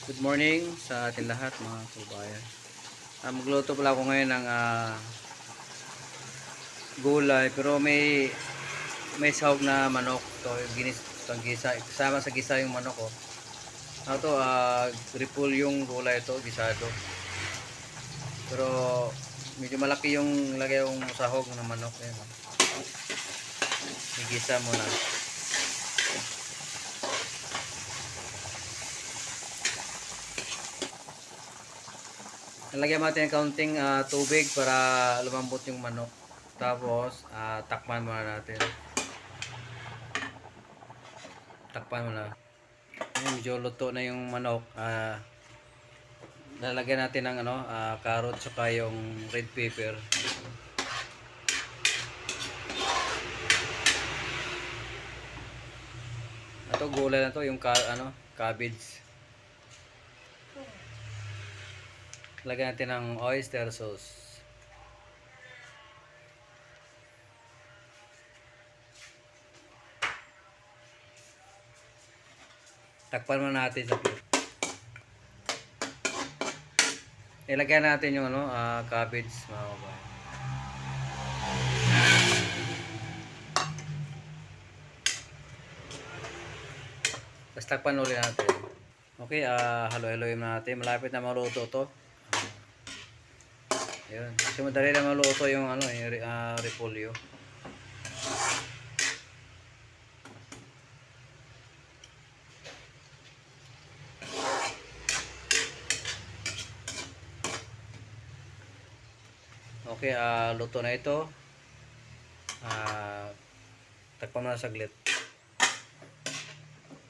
Good morning sa atin lahat mga kabayan. Magluto pala ako ngayon ng gulay pero may sahog na manok. To ginis gisa kasama sa gisa yung manok ko. To ripol yung gulay ito, gisado. Pero medyo malaki yung lagay yung sahog ng manok eh. Igisa muna. Nalagyan natin ng kaunting tubig para lumambot yung manok. Tapos, takpan muna natin. Takpan muna. Medyo luto na yung manok. Lalagyan natin ng carrot saka yung red pepper. Ito gulay na to, yung cabbage. Lagyan natin ng oyster sauce. Takpan muna natin sa plate. Ilagyan natin yung cabbage, mga kabayan. Tapos takpan ulit natin. Okay, halo-haloyin natin. Malapit na maluto to. Ayun. Kasi madali na maluto yung repolyo. Okay, luto na ito. Takpan mo na saglit.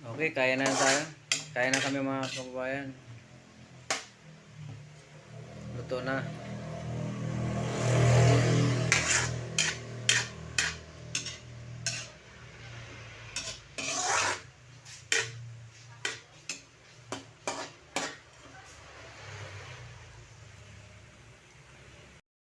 Okay, kaya na tayo. Kaya na kami mga kababayan. Luto na.